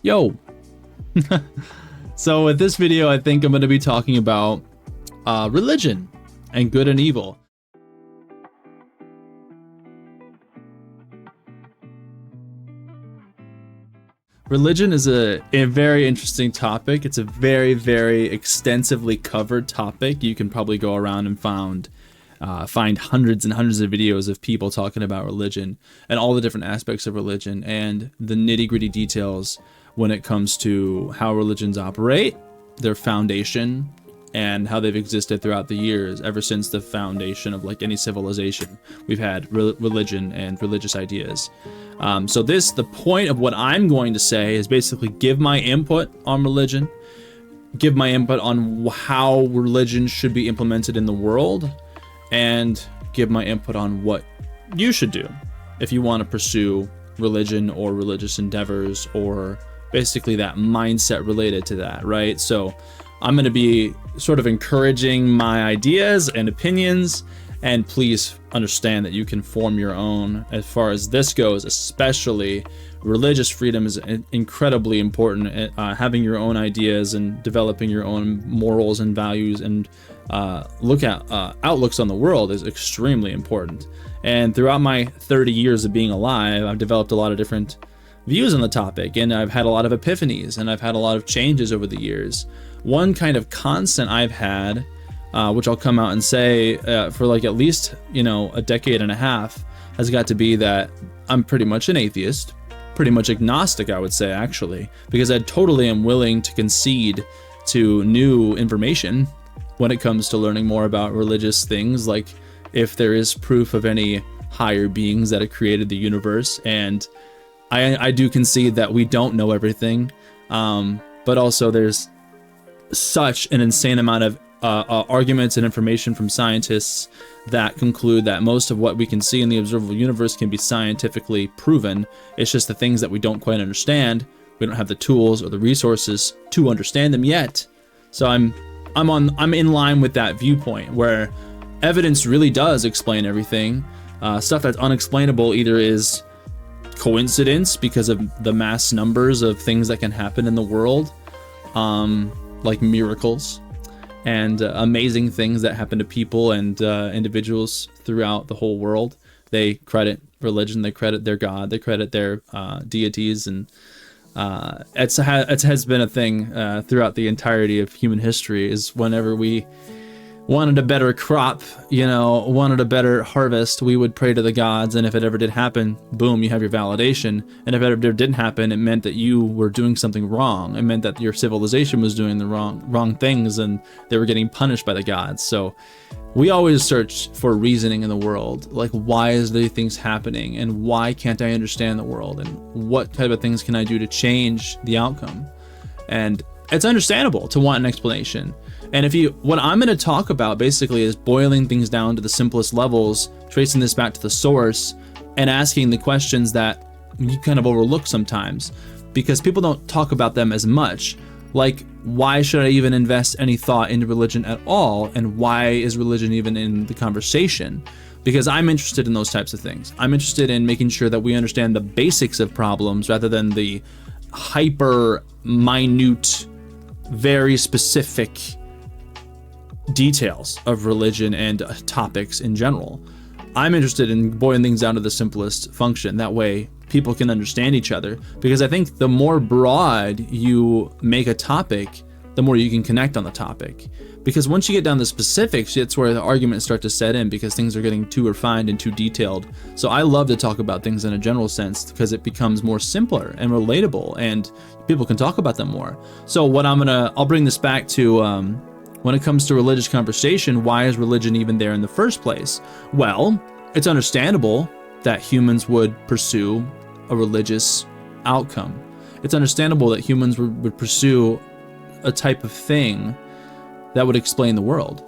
Yo! So with this video, I think I'm going to be talking about religion and good and evil. Religion is a very interesting topic. It's a very, very extensively covered topic. You can probably go around and find hundreds and hundreds of videos of people talking about religion and all the different aspects of religion and the nitty-gritty details when it comes to how religions operate, their foundation, and how they've existed throughout the years, ever since the foundation of like any civilization. We've had religion and religious ideas. So the point of what I'm going to say is basically give my input on religion, give my input on how religion should be implemented in the world, and give my input on what you should do if you want to pursue religion or religious endeavors, or basically that mindset related to that, right? So I'm going to be sort of encouraging my ideas and opinions, and please understand that you can form your own as far as this goes. Especially religious freedom is incredibly important. Having your own ideas and developing your own morals and values and outlooks on the world is extremely important. And throughout my 30 years of being alive, I've developed a lot of different views on the topic, and I've had a lot of epiphanies, and I've had a lot of changes over the years. One kind of constant I've had, which I'll come out and say for like at least, a decade and a half, has got to be that I'm pretty much an atheist, pretty much agnostic, I would say, actually, because I totally am willing to concede to new information when it comes to learning more about religious things, like if there is proof of any higher beings that have created the universe. And I do concede that we don't know everything, but also there's such an insane amount of arguments and information from scientists that conclude that most of what we can see in the observable universe can be scientifically proven. It's just the things that we don't quite understand. We don't have the tools or the resources to understand them yet. So I'm in line with that viewpoint, where evidence really does explain everything. Stuff that's unexplainable either is coincidence because of the mass numbers of things that can happen in the world, like miracles and amazing things that happen to people and individuals throughout the whole world. They credit religion, they credit their God, they credit their deities, and it has been a thing throughout the entirety of human history. Is whenever we wanted a better crop, wanted a better harvest, we would pray to the gods, and if it ever did happen, boom, you have your validation. And if it ever didn't happen, it meant that you were doing something wrong. It meant that your civilization was doing the wrong things, and they were getting punished by the gods. So we always search for reasoning in the world, like why is these things happening, and why can't I understand the world, and what type of things can I do to change the outcome? And it's understandable to want an explanation. And what I'm going to talk about basically is boiling things down to the simplest levels, tracing this back to the source, and asking the questions that you kind of overlook sometimes because people don't talk about them as much. Like, why should I even invest any thought into religion at all? And why is religion even in the conversation? Because I'm interested in those types of things. I'm interested in making sure that we understand the basics of problems rather than the hyper minute, very specific details of religion and topics in general. I'm interested in boiling things down to the simplest function. That way people can understand each other, because I think the more broad you make a topic, the more you can connect on the topic. Because once you get down to the specifics, it's where the arguments start to set in, because things are getting too refined and too detailed. So I love to talk about things in a general sense because it becomes more simpler and relatable, and people can talk about them more. So I'll bring this back to when it comes to religious conversation. Why is religion even there in the first place? Well, it's understandable that humans would pursue a religious outcome. It's understandable that humans would pursue a type of thing that would explain the world.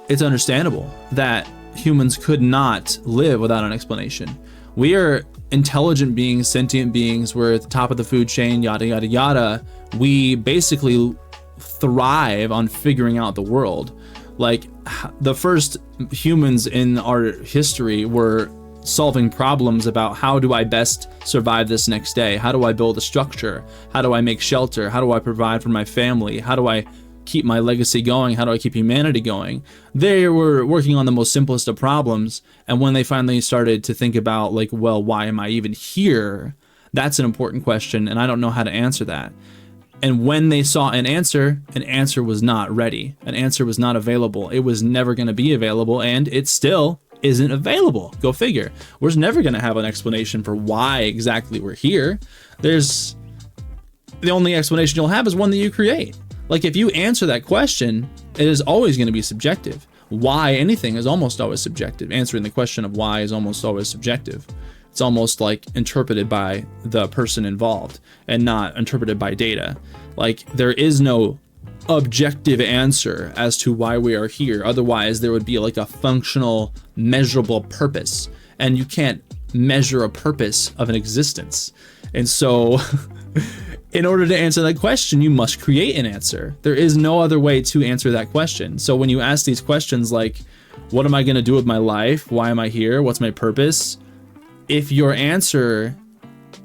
It's understandable that humans could not live without an explanation. We are intelligent beings, sentient beings. We're at the top of the food chain, yada, yada, yada. We basically thrive on figuring out the world. Like, the first humans in our history were solving problems about how do I best survive this next day? How do I build a structure? How do I make shelter? How do I provide for my family? How do I keep my legacy going? How do I keep humanity going? They were working on the most simplest of problems. And when they finally started to think about like, well, why am I even here? That's an important question. And I don't know how to answer that. And when they saw an answer was not ready. An answer was not available. It was never going to be available, and it still isn't available. Go figure. We're never going to have an explanation for why exactly we're here. The only explanation you'll have is one that you create. Like if you answer that question, it is always going to be subjective. Why anything is almost always subjective. Answering the question of why is almost always subjective. It's almost like interpreted by the person involved and not interpreted by data. Like there is no objective answer as to why we are here. Otherwise, there would be like a functional, measurable purpose, and you can't measure a purpose of an existence. And so in order to answer that question, you must create an answer. There is no other way to answer that question. So when you ask these questions like, what am I going to do with my life? Why am I here? What's my purpose? If your answer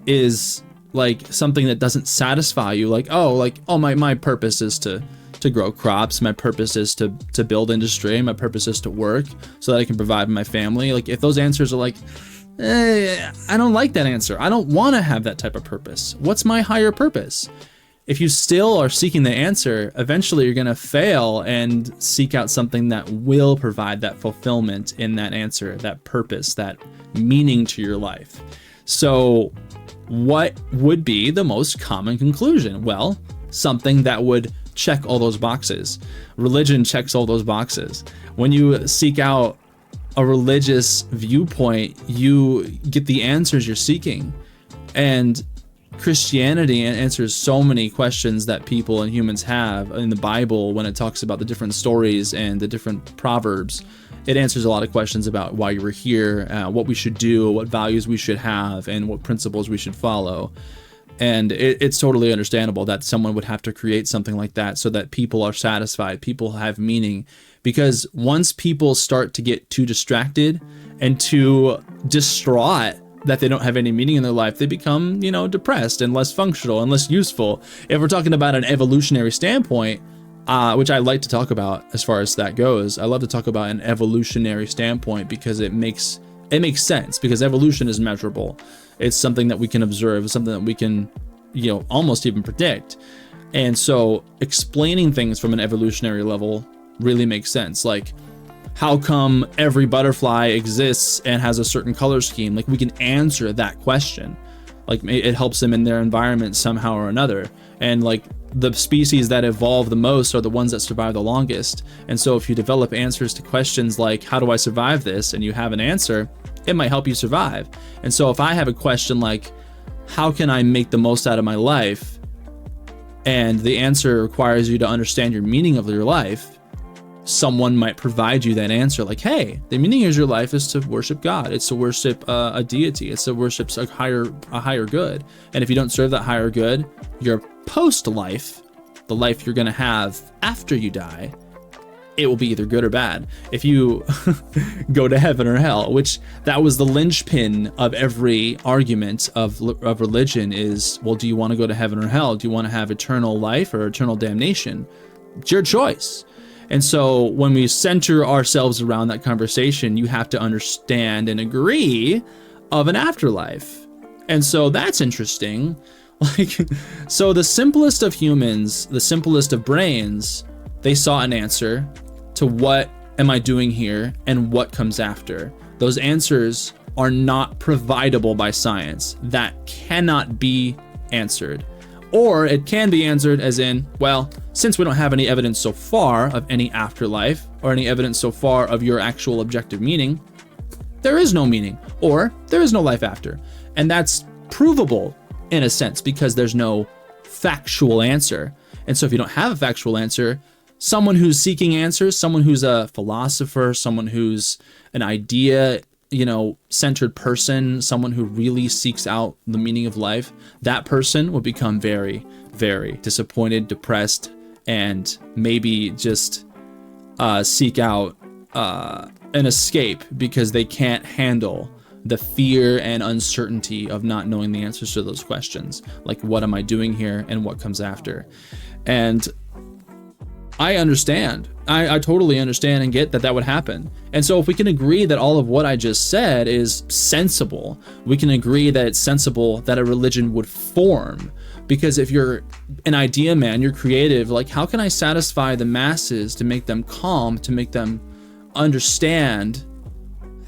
is like something that doesn't satisfy you, like, my purpose is to grow crops. My purpose is to build industry. My purpose is to work so that I can provide my family. Like if those answers are like, I don't like that answer. I don't want to have that type of purpose. What's my higher purpose? If you still are seeking the answer, eventually you're going to fail and seek out something that will provide that fulfillment in that answer, that purpose, that meaning to your life. So what would be the most common conclusion? Well, something that would check all those boxes. Religion checks all those boxes. When you seek out a religious viewpoint, you get the answers you're seeking. And Christianity answers so many questions that people and humans have in the Bible when it talks about the different stories and the different proverbs. It answers a lot of questions about why you were here, what we should do, what values we should have, and what principles we should follow. And it's totally understandable that someone would have to create something like that so that people are satisfied, people have meaning. Because once people start to get too distracted and too distraught that they don't have any meaning in their life, they become, depressed and less functional and less useful. If we're talking about an evolutionary standpoint, which I like to talk about as far as that goes, I love to talk about an evolutionary standpoint because it makes sense, because evolution is measurable. It's something that we can observe, it's something that we can, almost even predict. And so explaining things from an evolutionary level really makes sense. Like, how come every butterfly exists and has a certain color scheme? Like, we can answer that question. Like, it helps them in their environment somehow or another. And like, the species that evolve the most are the ones that survive the longest. And so if you develop answers to questions like, how do I survive this? And you have an answer, it might help you survive. And so if I have a question like, how can I make the most out of my life? And the answer requires you to understand your meaning of your life. Someone might provide you that answer like, hey, the meaning of your life is to worship God. It's to worship a deity. It's to worship a higher good. And if you don't serve that higher good, your post-life, the life you're going to have after you die, it will be either good or bad. If you go to heaven or hell, which that was the linchpin of every argument of religion is, well, do you want to go to heaven or hell? Do you want to have eternal life or eternal damnation? It's your choice. And so when we center ourselves around that conversation, you have to understand and agree of an afterlife. And so that's interesting. So the simplest of humans, the simplest of brains, they saw an answer to what am I doing here and what comes after. Those answers are not providable by science. That cannot be answered. Or it can be answered as in, well, since we don't have any evidence so far of any afterlife or any evidence so far of your actual objective meaning, there is no meaning, or there is no life after. And that's provable in a sense because there's no factual answer. And so if you don't have a factual answer, someone who's seeking answers, someone who's a philosopher, someone who's an idea, centered person, someone who really seeks out the meaning of life, that person will become very, very disappointed, depressed, and maybe just seek out an escape because they can't handle the fear and uncertainty of not knowing the answers to those questions. Like, what am I doing here and what comes after? And I understand. I totally understand and get that that would happen. And so if we can agree that all of what I just said is sensible, we can agree that it's sensible that a religion would form. Because if you're an idea man, you're creative, like, how can I satisfy the masses to make them calm, to make them understand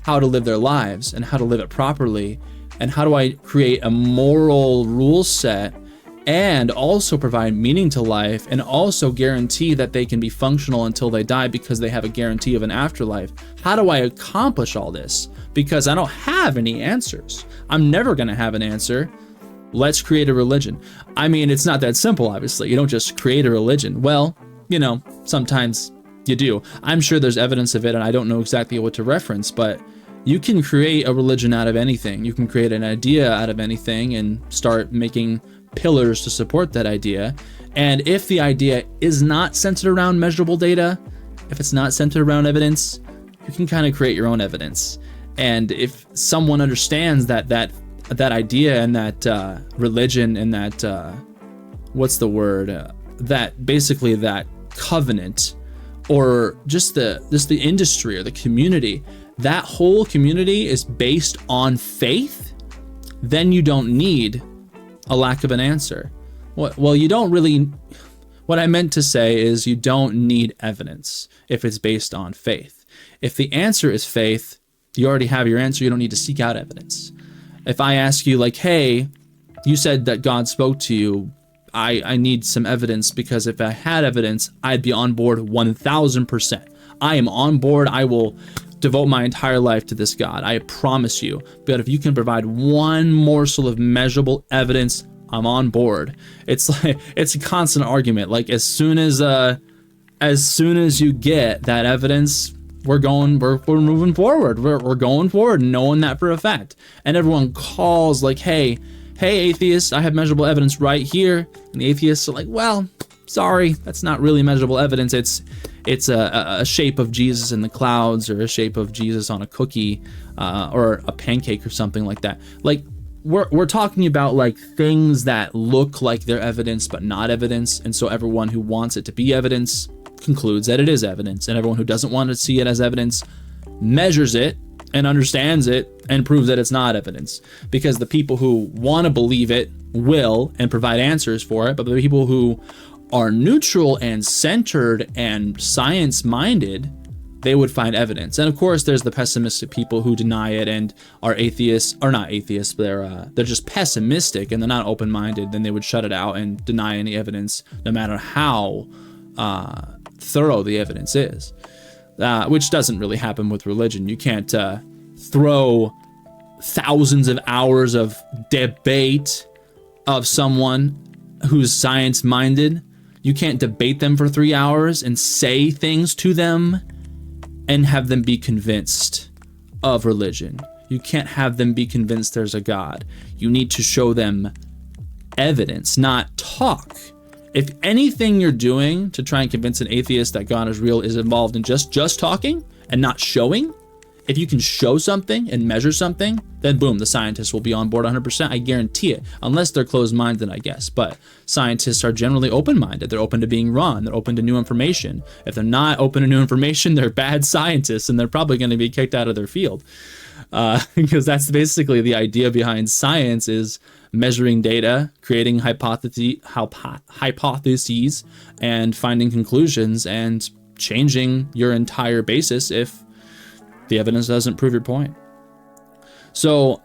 how to live their lives and how to live it properly? And how do I create a moral rule set and also provide meaning to life and also guarantee that they can be functional until they die because they have a guarantee of an afterlife? How do I accomplish all this? Because I don't have any answers. I'm never going to have an answer. Let's create a religion. I mean, it's not that simple, obviously. You don't just create a religion. Well, you know, sometimes you do. I'm sure there's evidence of it, and I don't know exactly what to reference, but you can create a religion out of anything. You can create an idea out of anything and start making pillars to support that idea. And if the idea is not centered around measurable data, if it's not centered around evidence, you can kind of create your own evidence. And if someone understands that idea and that religion and that what's the word, that basically that covenant, or just the industry or the community, that whole community is based on faith, then you don't need a lack of an answer. Well, you don't really, what I meant to say is you don't need evidence if it's based on faith. If the answer is faith, you already have your answer. You don't need to seek out evidence. If I ask you, like, hey, you said that God spoke to you, I need some evidence, because if I had evidence, I'd be on board 1000%. I am on board. I will devote my entire life to this God. I promise you. But if you can provide one morsel of measurable evidence, I'm on board. It's like, it's a constant argument. Like, as soon as you get that evidence, we're moving forward. We're going forward, knowing that for a fact. And everyone calls like, hey, atheists, I have measurable evidence right here. And the atheists are like, well, sorry, that's not really measurable evidence. It's a shape of Jesus in the clouds, or a shape of Jesus on a cookie, or a pancake or something like that. Like, we're talking about like things that look like they're evidence but not evidence. And so everyone who wants it to be evidence concludes that it is evidence, and everyone who doesn't want to see it as evidence measures it and understands it and proves that it's not evidence. Because the people who want to believe it will and provide answers for it, but the people who are neutral and centered and science-minded, they would find evidence. And of course, there's the pessimistic people who deny it and are atheists, or not atheists, but they're just pessimistic and they're not open-minded. Then they would shut it out and deny any evidence, no matter how thorough the evidence is, which doesn't really happen with religion. You can't throw thousands of hours of debate of someone who's science-minded. You can't debate them for 3 hours and say things to them and have them be convinced of religion. You can't have them be convinced there's a God. You need to show them evidence, not talk. If anything you're doing to try and convince an atheist that God is real is involved in just talking and not showing, if you can show something and measure something, then boom, the scientists will be on board 100%. I guarantee it, unless they're closed-minded, I guess. But scientists are generally open-minded. They're open to being wrong. They're open to new information. If they're not open to new information, they're bad scientists, and they're probably going to be kicked out of their field. Because that's basically the idea behind science, is measuring data, creating hypotheses, and finding conclusions, and changing your entire basis if the evidence doesn't prove your point. So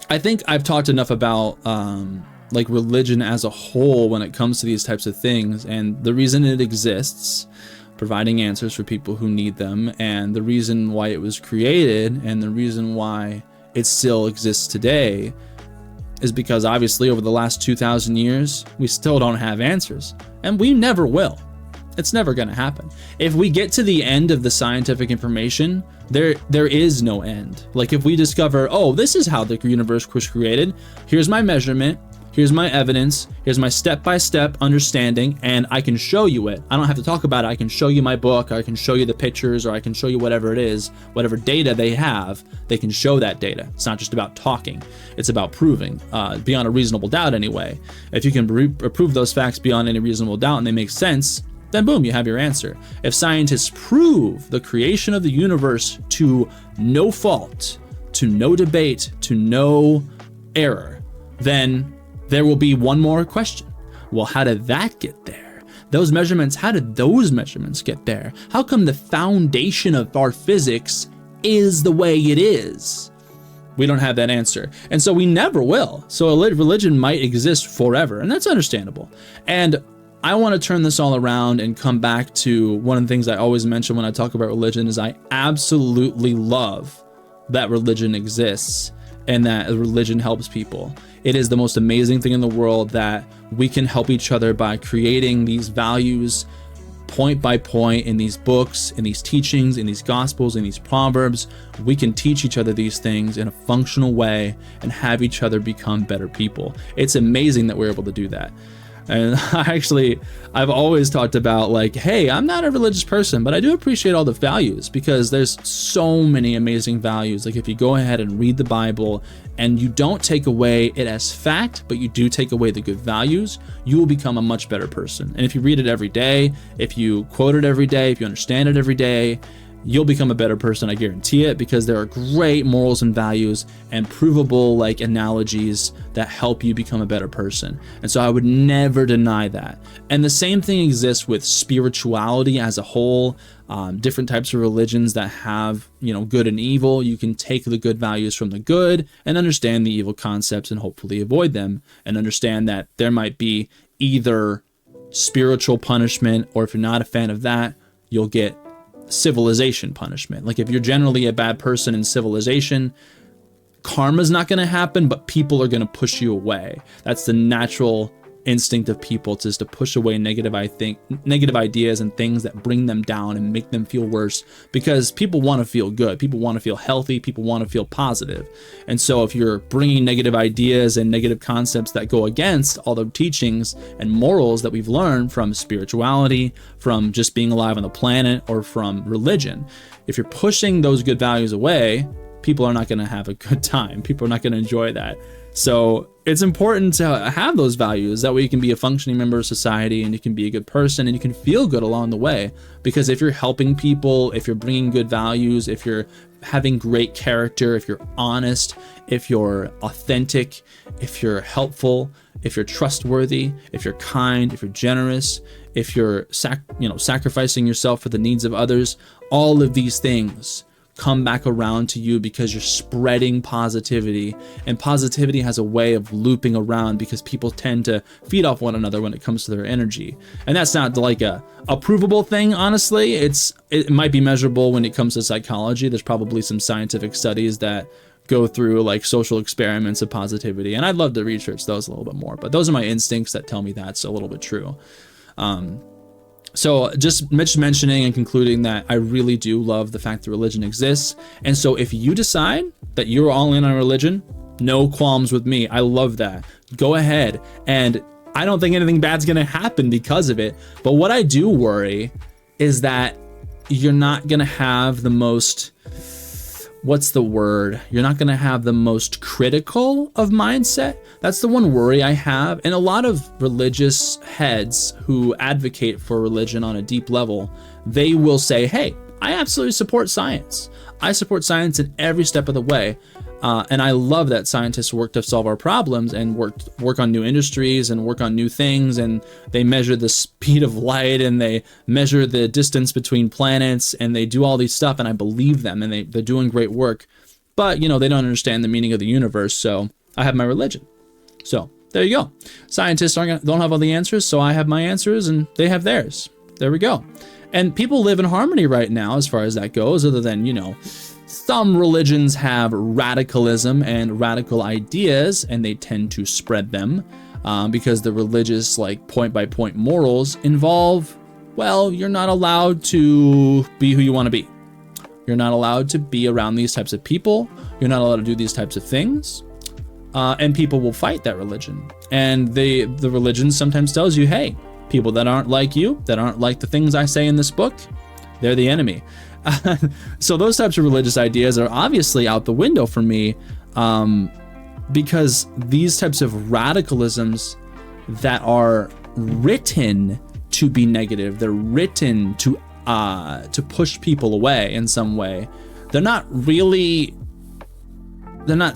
I think I've talked enough about like religion as a whole when it comes to these types of things, and the reason it exists, providing answers for people who need them, and the reason why it was created, and the reason why it still exists today, is because obviously over the last 2,000 years, we still don't have answers, and we never will. It's never going to happen. If we get to the end of the scientific information, there is no end. Like if we discover, oh, this is how the universe was created. Here's my measurement. here's my evidence, here's my step-by-step understanding, and I can show you it. I don't have to talk about it. I can show you my book, I can show you the pictures, or I can show you whatever it is, whatever data they have, they can show that data. It's not just about talking, it's about proving, beyond a reasonable doubt anyway. If you can prove those facts beyond any reasonable doubt and they make sense, then boom, you have your answer. If scientists prove the creation of the universe to no fault, to no debate, to no error, then there will be one more question. Well, how did that get there? Those measurements, how did those measurements get there? How come the foundation of our physics is the way it is? We don't have that answer. And so we never will. So a religion might exist forever, and that's understandable. And I want to turn this all around and come back to one of the things I always mention when I talk about religion is I absolutely love that religion exists and that religion helps people. It is the most amazing thing in the world that we can help each other by creating these values point by point in these books, in these teachings, in these gospels, in these proverbs. We can teach each other these things in a functional way and have each other become better people. It's amazing that we're able to do that. And I've always talked about like, hey, I'm not a religious person, but I do appreciate all the values because there's so many amazing values. Like if you go ahead and read the Bible and you don't take away it as fact, but you do take away the good values, you will become a much better person. And if you read it every day, if you quote it every day, if you understand it every day, you'll become a better person, I guarantee it, because there are great morals and values and provable like analogies that help you become a better person. And so I would never deny that. And the same thing exists with spirituality as a whole. Different types of religions that have, good and evil. You can take the good values from the good and understand the evil concepts and hopefully avoid them, and understand that there might be either spiritual punishment, or if you're not a fan of that, you'll get civilization punishment. Like if you're generally a bad person in civilization, karma's not going to happen, but people are going to push you away. That's the natural instinct of people, is to push away negative ideas and things that bring them down and make them feel worse, because people want to feel good, people want to feel healthy, people want to feel positive. And so if you're bringing negative ideas and negative concepts that go against all the teachings and morals that we've learned from spirituality, from just being alive on the planet, or from religion, if you're pushing those good values away, people are not going to have a good time. People are not going to enjoy that. So it's important to have those values. That way you can be a functioning member of society and you can be a good person and you can feel good along the way. Because if you're helping people, if you're bringing good values, if you're having great character, if you're honest, if you're authentic, if you're helpful, if you're trustworthy, if you're kind, if you're generous, if you're sacrificing yourself for the needs of others, all of these things come back around to you because you're spreading positivity, and positivity has a way of looping around because people tend to feed off one another when it comes to their energy. And that's not like a provable thing, honestly. It might be measurable when it comes to psychology. There's probably some scientific studies that go through like social experiments of positivity, and I'd love to research those a little bit more, but those are my instincts that tell me that's a little bit true. So just mentioning and concluding that I really do love the fact that religion exists. And so if you decide that you're all in on religion, no qualms with me. I love that. Go ahead. And I don't think anything bad's going to happen because of it. But what I do worry is that you're not going to have the most, you're not going to have the most critical of mindset. That's the one worry I have. And a lot of religious heads who advocate for religion on a deep level, they will say, hey, I absolutely support science. I support science in every step of the way. And I love that scientists work to solve our problems and work on new industries and work on new things. And they measure the speed of light and they measure the distance between planets and they do all these stuff. And I believe them, and they're doing great work. But, they don't understand the meaning of the universe. So I have my religion. So there you go. Scientists don't have all the answers. So I have my answers and they have theirs. There we go. And people live in harmony right now as far as that goes, other than, some religions have radicalism and radical ideas, and they tend to spread them because the religious, point by point morals involve, you're not allowed to be who you want to be. You're not allowed to be around these types of people. You're not allowed to do these types of things. and people will fight that religion. And the religion sometimes tells you, hey, people that aren't like you, that aren't like the things I say in this book, they're the enemy. So those types of religious ideas are obviously out the window for me, because these types of radicalisms that are written to be negative, they're written to push people away in some way. They're not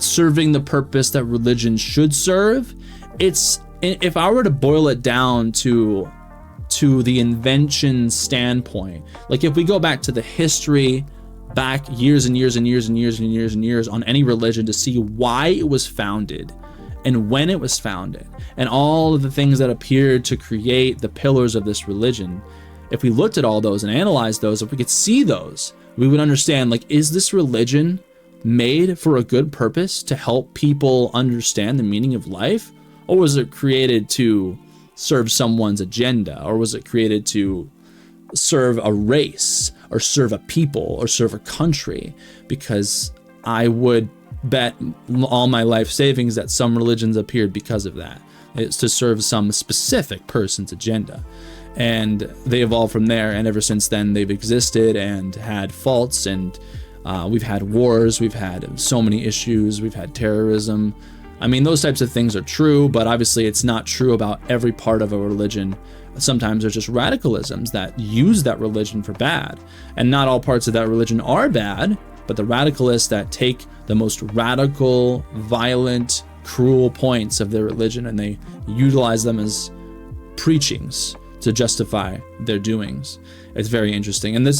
serving the purpose that religion should serve. If I were to boil it down to the invention standpoint, like if we go back to the history, back years and years and years and years and years and years on any religion to see why it was founded and when it was founded and all of the things that appeared to create the pillars of this religion, if we looked at all those and analyzed those, if we could see those, we would understand, like, is this religion made for a good purpose to help people understand the meaning of life? Or was it created to serve someone's agenda? Or was it created to serve a race or serve a people or serve a country? Because I would bet all my life savings that some religions appeared because of that. It's to serve some specific person's agenda. And they evolved from there, and ever since then they've existed and had faults, and we've had wars, we've had so many issues, we've had terrorism. I mean, those types of things are true, but obviously it's not true about every part of a religion. Sometimes there's just radicalisms that use that religion for bad, and not all parts of that religion are bad, but the radicalists that take the most radical, violent, cruel points of their religion and they utilize them as preachings to justify their doings. It's very interesting. And the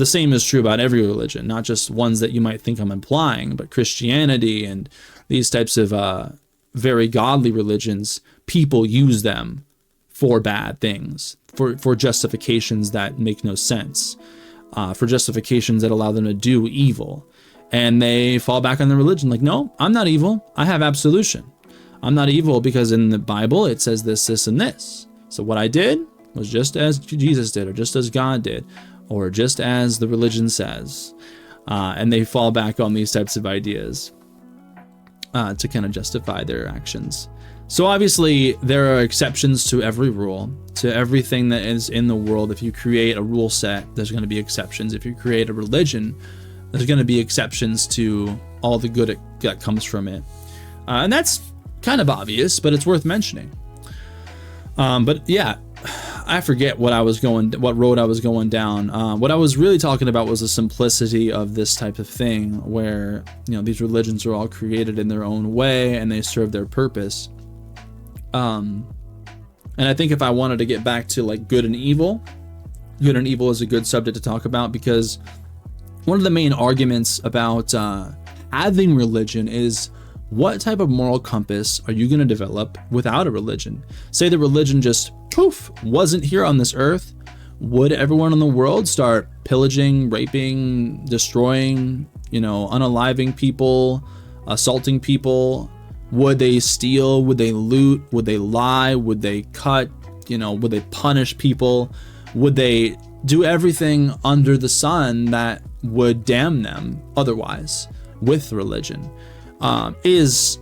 same is true about every religion, not just ones that you might think I'm implying, but Christianity and these types of very godly religions. People use them for bad things, for justifications that make no sense, for justifications that allow them to do evil. And they fall back on their religion like, no, I'm not evil. I have absolution. I'm not evil because in the Bible it says this, this, and this. So what I did was just as Jesus did, or just as God did, or just as the religion says. And they fall back on these types of ideas to kind of justify their actions. So obviously there are exceptions to every rule, to everything that is in the world. If you create a rule set, there's going to be exceptions. If you create a religion, there's going to be exceptions to all the good that comes from it. And that's kind of obvious, but it's worth mentioning. But yeah, I forget what road I was going down. What I was really talking about was the simplicity of this type of thing, where, you know, these religions are all created in their own way and they serve their purpose. And I think if I wanted to get back to like good and evil is a good subject to talk about, because one of the main arguments about having religion is, what type of moral compass are you going to develop without a religion? Say the religion just poof wasn't here on this earth, would everyone in the world start pillaging, raping, destroying, unaliving people, assaulting people? Would they steal? Would they loot? Would they lie? Would they cut? Would they punish people? Would they do everything under the sun that would damn them otherwise with religion? Is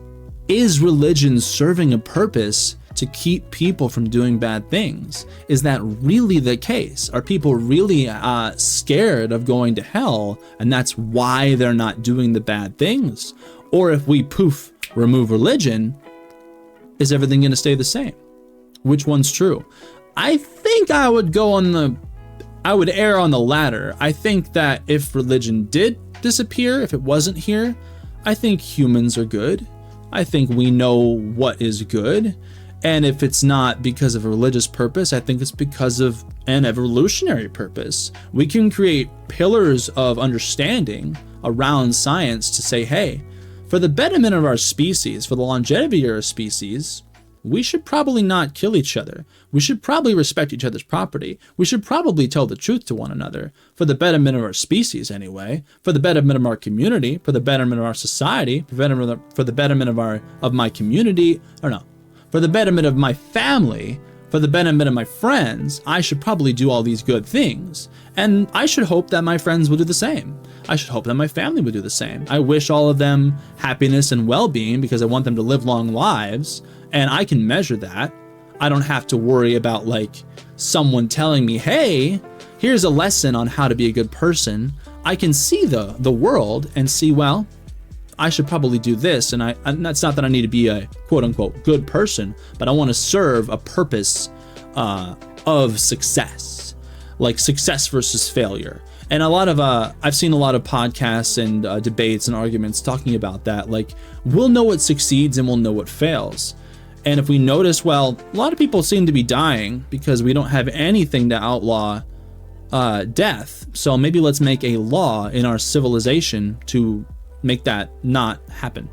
religion serving a purpose to keep people from doing bad things? Is that really the case? Are people really scared of going to hell, and that's why they're not doing the bad things? Or if we remove religion, is everything going to stay the same? Which one's true? I think I would err on the latter. I think that if religion did disappear, if it wasn't here, I think humans are good. I think we know what is good. And if it's not because of a religious purpose, I think it's because of an evolutionary purpose. We can create pillars of understanding around science to say, hey, for the betterment of our species, for the longevity of our species, we should probably not kill each other. We should probably respect each other's property. We should probably tell the truth to one another, for the betterment of our species anyway, for the betterment of our community, for the betterment of our society, for the betterment of my community, for the betterment of my family, for the betterment of my friends. I should probably do all these good things, and I should hope that my friends will do the same. I should hope that my family would do the same. I wish all of them happiness and well-being because I want them to live long lives, and I can measure that. I don't have to worry about like someone telling me, hey, here's a lesson on how to be a good person. I can see the world and see, well, I should probably do this. And that's not that I need to be a quote unquote good person, but I want to serve a purpose of success, like success versus failure. And I've seen a lot of podcasts and debates and arguments talking about that. Like, we'll know what succeeds and we'll know what fails. And if we notice, well, a lot of people seem to be dying because we don't have anything to outlaw death. So maybe let's make a law in our civilization to make that not happen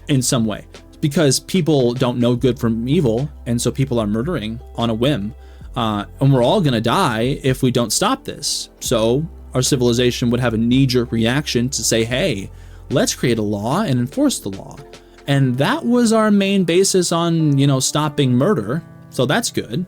in some way, because people don't know good from evil, and so people are murdering on a whim, and we're all gonna die if we don't stop this. So our civilization would have a knee-jerk reaction to say, hey, let's create a law and enforce the law. And that was our main basis on, stopping murder. So that's good.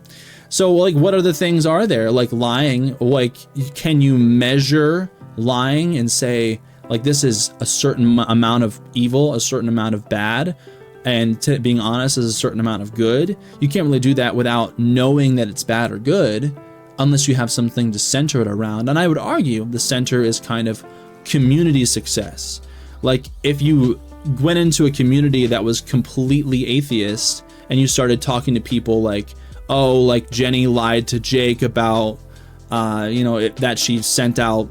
So like, what other things are there? Like lying, like, can you measure lying and say, like, this is a certain amount of evil, a certain amount of bad, and being honest is a certain amount of good? You can't really do that without knowing that it's bad or good, unless you have something to center it around. And I would argue the center is kind of community success. Like, if you went into a community that was completely atheist and you started talking to people like, oh, like Jenny lied to Jake about, that she sent out,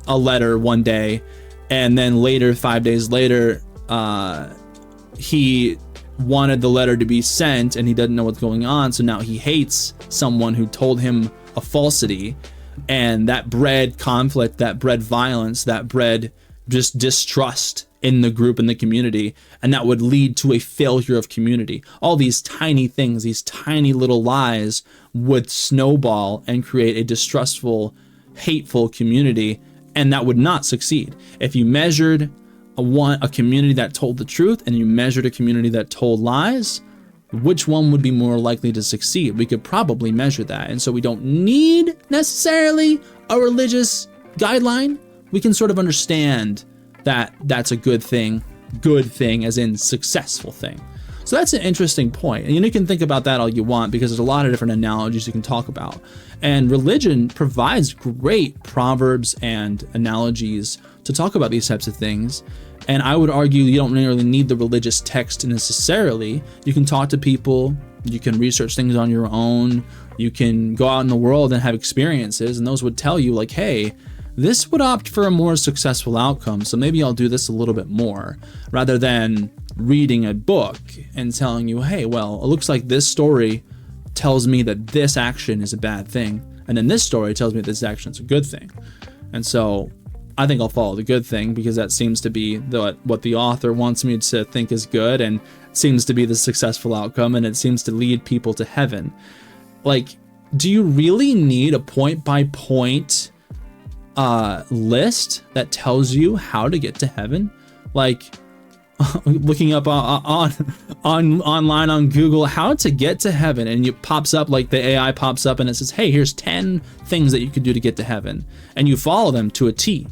a letter one day, and then later, 5 days later, he wanted the letter to be sent and he doesn't know what's going on. So now he hates someone who told him a falsity, and that bred conflict, that bred violence, that bred just distrust in the group, in the community, and that would lead to a failure of community. All these tiny things, these tiny little lies would snowball and create a distrustful, hateful community, and that would not succeed. If you measured a community that told the truth and you measured a community that told lies, which one would be more likely to succeed? We could probably measure that. And so we don't need necessarily a religious guideline. We can sort of understand that that's a good thing as in successful thing. So that's an interesting point. And you can think about that all you want, because there's a lot of different analogies you can talk about. And religion provides great proverbs and analogies to talk about these types of things. And I would argue you don't really need the religious text necessarily. You can talk to people, you can research things on your own, you can go out in the world and have experiences, and those would tell you like, hey, this would opt for a more successful outcome, so maybe I'll do this a little bit more, rather than reading a book and telling you, hey, well, it looks like this story tells me that this action is a bad thing, and then this story tells me that this action is a good thing. And so I think I'll follow the good thing, because that seems to be what the author wants me to think is good, and seems to be the successful outcome, and it seems to lead people to heaven. Like, do you really need a point-by-point list that tells you how to get to heaven? Like, looking up online on Google how to get to heaven, and it pops up, like the AI pops up and it says, hey, here's 10 things that you could do to get to heaven, and you follow them to a T.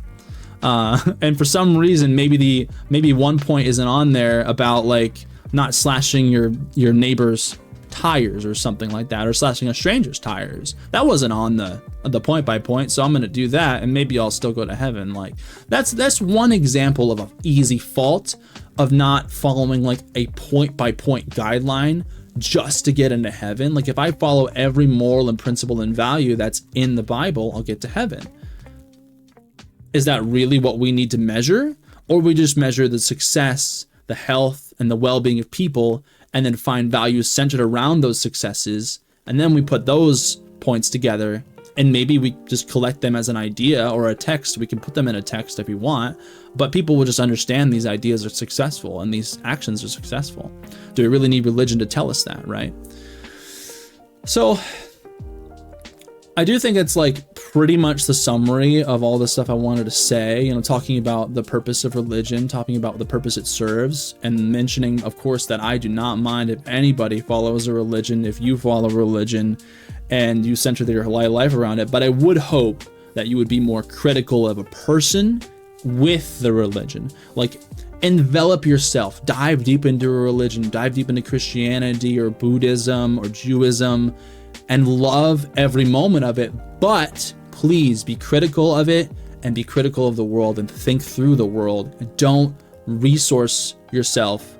And for some reason, maybe one point isn't on there about like not slashing your neighbor's tires or something like that, or slashing a stranger's tires. That wasn't on the point by point, so I'm gonna do that, and maybe I'll still go to heaven. Like, that's one example of an easy fault of not following like a point by point guideline just to get into heaven. Like, if I follow every moral and principle and value that's in the Bible, I'll get to heaven. Is that really what we need to measure? Or we just measure the success, the health, and the well-being of people, and then find values centered around those successes, and then we put those points together, and maybe we just collect them as an idea or a text. We can put them in a text if we want, but people will just understand these ideas are successful and these actions are successful. Do we really need religion to tell us that, right? So I do think it's like pretty much the summary of all the stuff I wanted to say, talking about the purpose of religion, talking about the purpose it serves, and mentioning, of course, that I do not mind if anybody follows a religion, if you follow a religion and you center your life around it. But I would hope that you would be more critical of a person with the religion. Like, envelop yourself, dive deep into a religion, dive deep into Christianity or Buddhism or Judaism, and love every moment of it. But please be critical of it and be critical of the world and think through the world. And don't resource yourself.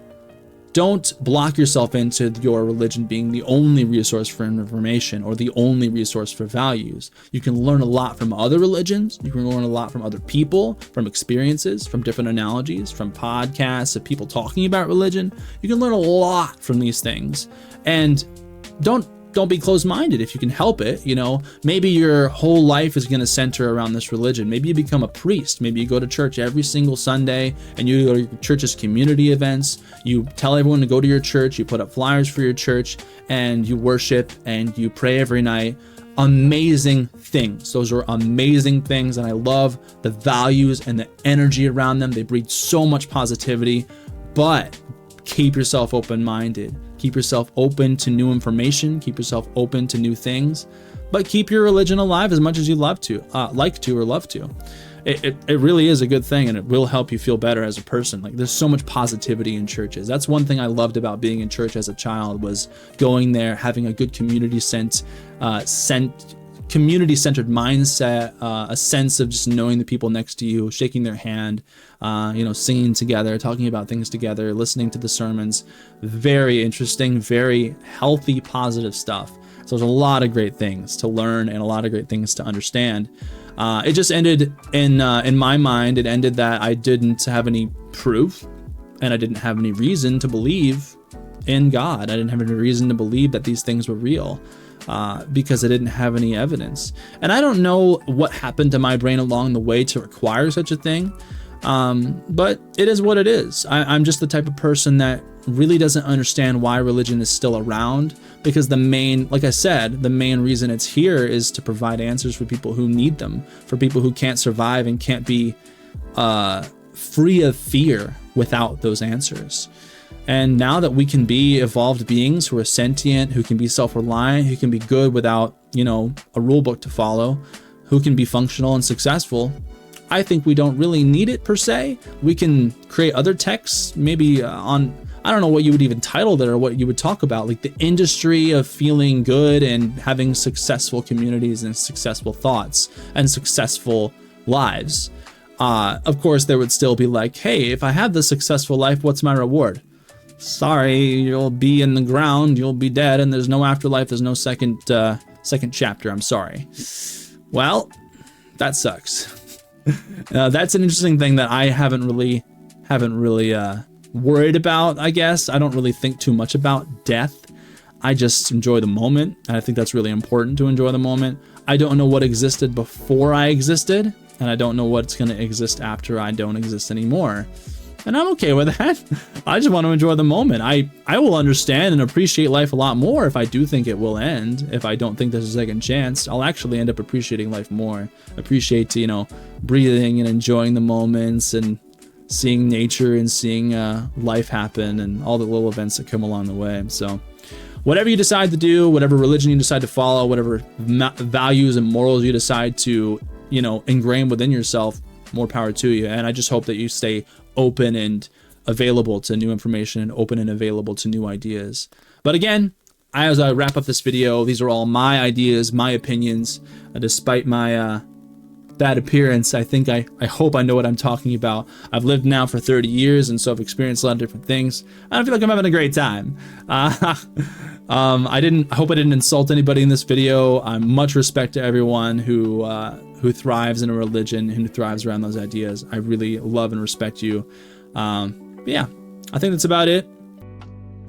Don't block yourself into your religion being the only resource for information or the only resource for values. You can learn a lot from other religions. You can learn a lot from other people, from experiences, from different analogies, from podcasts of people talking about religion. You can learn a lot from these things. And don't be closed-minded if you can help it. You know, maybe your whole life is going to center around this religion. Maybe you become a priest. Maybe you go to church every single Sunday and you go to your church's community events. You tell everyone to go to your church. You put up flyers for your church and you worship and you pray every night. Amazing things. Those are amazing things. And I love the values and the energy around them. They breed so much positivity, but keep yourself open-minded. Keep yourself open to new information. Keep yourself open to new things, but keep your religion alive as much as you love to, or love to. It really is a good thing, and it will help you feel better as a person. Like, there's so much positivity in churches. That's one thing I loved about being in church as a child, was going there, having a good community-centered mindset, a sense of just knowing the people next to you, shaking their hand, singing together, talking about things together, listening to the sermons. Very interesting, very healthy, positive stuff. So there's a lot of great things to learn and a lot of great things to understand. It just ended in my mind. It ended that I didn't have any proof and I didn't have any reason to believe in God. I didn't have any reason to believe that these things were real. Because I didn't have any evidence. And I don't know what happened to my brain along the way to require such a thing, but it is what it is. I'm just the type of person that really doesn't understand why religion is still around, because the main reason it's here is to provide answers for people who need them, for people who can't survive and can't be free of fear without those answers. And now that we can be evolved beings who are sentient, who can be self-reliant, who can be good without, a rule book to follow, who can be functional and successful, I think we don't really need it per se. We can create other texts, maybe I don't know what you would even title that or what you would talk about, like the industry of feeling good and having successful communities and successful thoughts and successful lives. Of course, there would still be like, hey, if I have this successful life, what's my reward? Sorry, you'll be in the ground, you'll be dead, and there's no afterlife, there's no second chapter, I'm sorry. Well, that sucks. That's an interesting thing that I haven't really worried about, I guess. I don't really think too much about death. I just enjoy the moment, and I think that's really important, to enjoy the moment. I don't know what existed before I existed, and I don't know what's going to exist after I don't exist anymore. And I'm okay with that. I just want to enjoy the moment. I will understand and appreciate life a lot more if I do think it will end. If I don't think there's a second chance, I'll actually end up appreciating life more. Appreciate, breathing and enjoying the moments and seeing nature and seeing life happen and all the little events that come along the way. So whatever you decide to do, whatever religion you decide to follow, whatever values and morals you decide to, ingrain within yourself, more power to you. And I just hope that you stay open and available to new information and open and available to new ideas. But again, as I wrap up this video, these are all my ideas, my opinions. Despite my bad appearance, I hope I know what I'm talking about. I've lived now for 30 years, and so I've experienced a lot of different things. I feel like I'm having a great time. I hope I didn't insult anybody in this video. Much respect to everyone who thrives in a religion, who thrives around those ideas. I really love and respect you. Yeah, I think that's about it.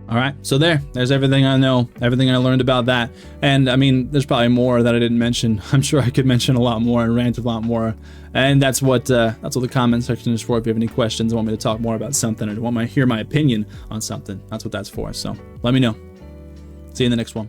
All right, so there's everything I know, everything I learned about that. And I mean, there's probably more that I didn't mention. I'm sure I could mention a lot more and rant a lot more. And that's what the comment section is for. If you have any questions, want me to talk more about something, or want to hear my opinion on something, that's what that's for. So let me know. See you in the next one.